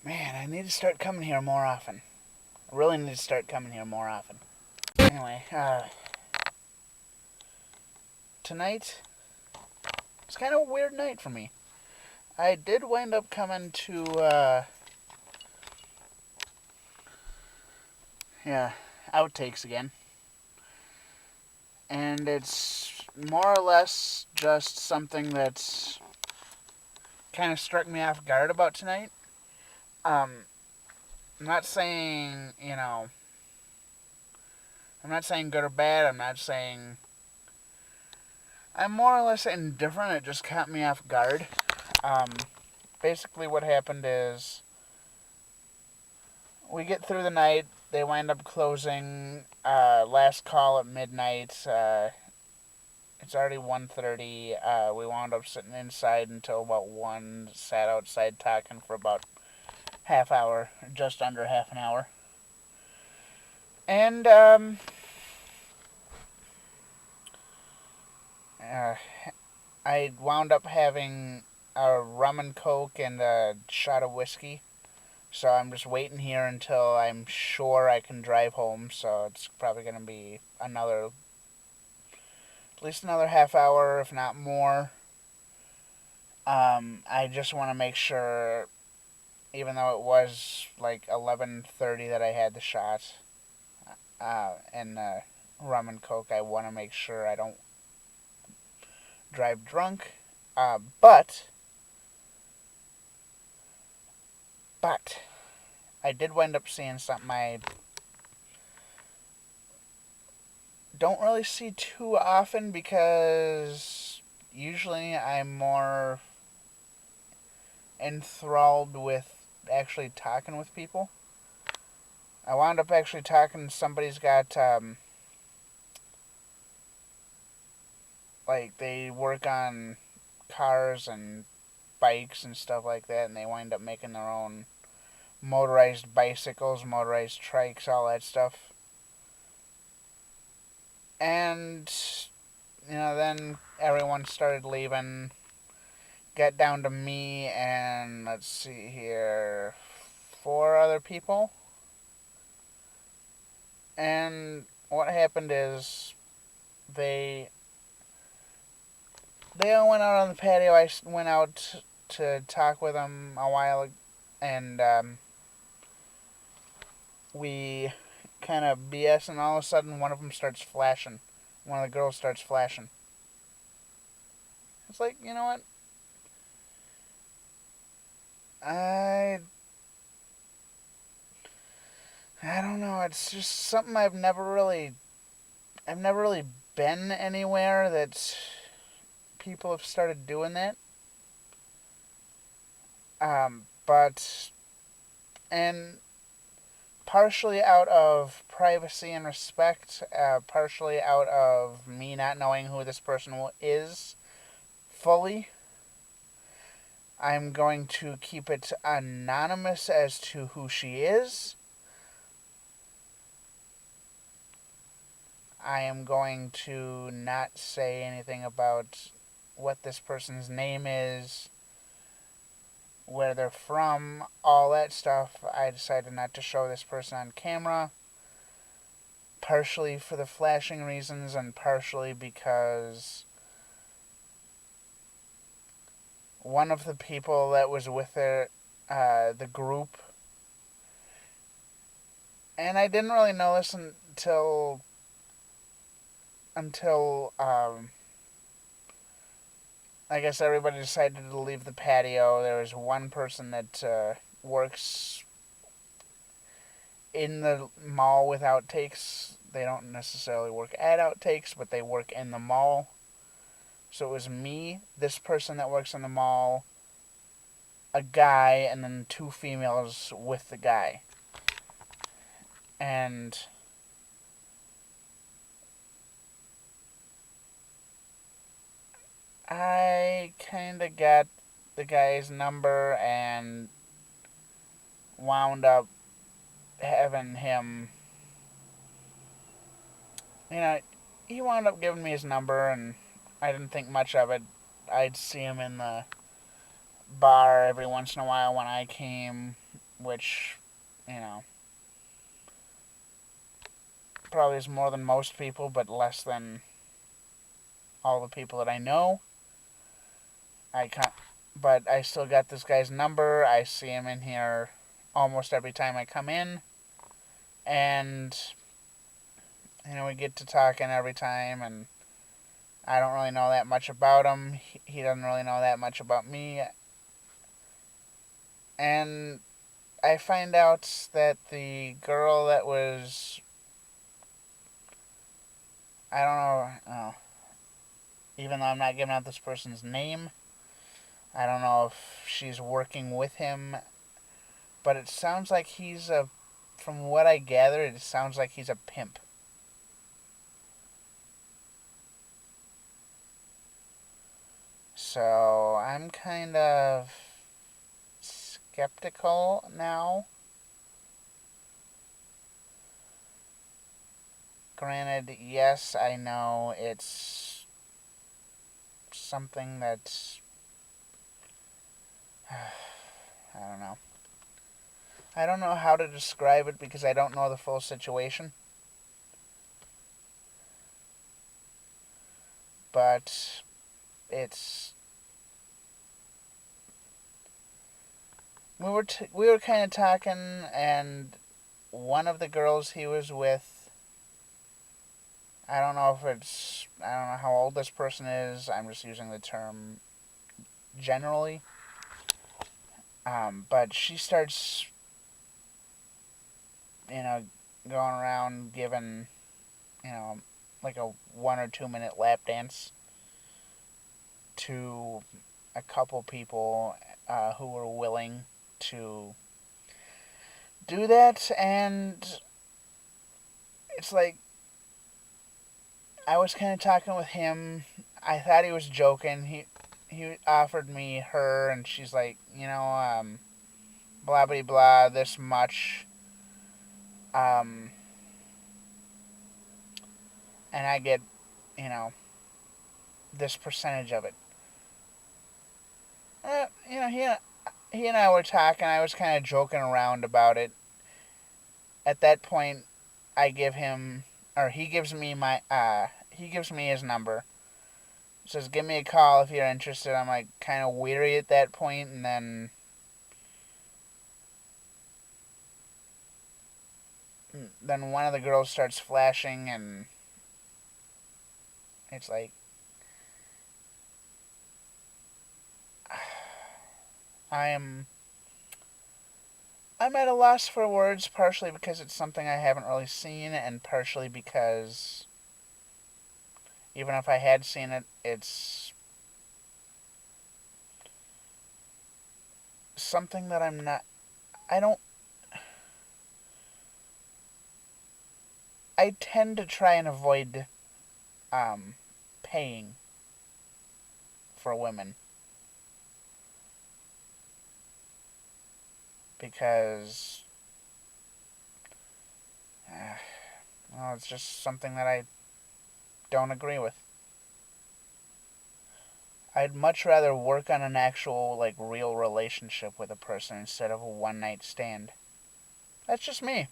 Man, I need to start coming here more often. I really need to start coming here more often. Anyway, tonight, it's kind of a weird night for me. I did wind up coming to, outtakes again. And it's more or less just something that's kind of struck me off guard about tonight. I'm not saying, I'm not saying good or bad. I'm more or less indifferent. It just caught me off guard. Um, Basically, what happened is we get through the night. They wind up closing. Last call at midnight. It's already 1:30. We wound up sitting inside until about 1. Sat outside talking for about half hour, just under half an hour. And uh, I wound up having a rum and coke and a shot of whiskey. So I'm just waiting here until I'm sure I can drive home. So it's probably going to be at least another half hour, if not more. I just want to make sure, even though it was like 11:30 that I had the shot and rum and coke, I want to make sure I don't drive drunk. But I did wind up seeing something I don't really see too often because usually I'm more enthralled with actually talking with people. I wound up actually talking. Somebody's got like they work on cars and bikes and stuff like that, and they wind up making their own motorized bicycles, motorized trikes, all that stuff. And then everyone started leaving. Got down to me and let's see here, 4 other people. And what happened is they they all went out on the patio. I went out to talk with them a while, and we kind of BS, and all of a sudden one of them starts flashing. One of the girls starts flashing. It's like, you know what? I I don't know. It's just something I've never really been anywhere that people have started doing that. But and partially out of privacy and respect, partially out of me not knowing who this person is fully. I'm going to keep it anonymous as to who she is. I am going to not say anything about what this person's name is, where they're from, all that stuff. I decided not to show this person on camera, partially for the flashing reasons and partially because one of the people that was with the group, and I didn't really know this until I guess everybody decided to leave the patio. There was one person that works in the mall with Outtakes. They don't necessarily work at Outtakes, but they work in the mall. So it was me, this person that works in the mall, a guy, and then 2 females with the guy. And I kind of got the guy's number and wound up having him, you know, he wound up giving me his number, and I didn't think much of it. I'd see him in the bar every once in a while when I came, which, you know, probably is more than most people, but less than all the people that I know. But I still got this guy's number. I see him in here almost every time I come in, and we get to talking every time, and I don't really know that much about him. He doesn't really know that much about me, and I find out that the girl that was, I don't know, even though I'm not giving out this person's name, I don't know if she's working with him, but it sounds like from what I gather, it sounds like he's a pimp. So I'm kind of skeptical now. Granted, yes, I know it's something that's I don't know. I don't know how to describe it because I don't know the full situation. But it's we were kind of talking, and one of the girls he was with, I don't know how old this person is. I'm just using the term generally. But she starts, going around giving, like a 1 or 2 minute lap dance to a couple people who were willing to do that, and it's like I was kind of talking with him. I thought he was joking. He offered me her, and she's like, blah blah blah, this much, um, and I get, you know, this percentage of it. He and I were talking. I was kind of joking around about it. At that point, I give him, or he gives me he gives me his number. Says, give me a call if you're interested. I'm like kind of weary at that point, and then one of the girls starts flashing, and it's like I'm I'm at a loss for words, partially because it's something I haven't really seen, and partially because even if I had seen it, it's something that I'm not. I don't. I tend to try and avoid paying for women because well, it's just something that I don't agree with. I'd much rather work on an actual, like, real relationship with a person instead of a one night stand. That's just me.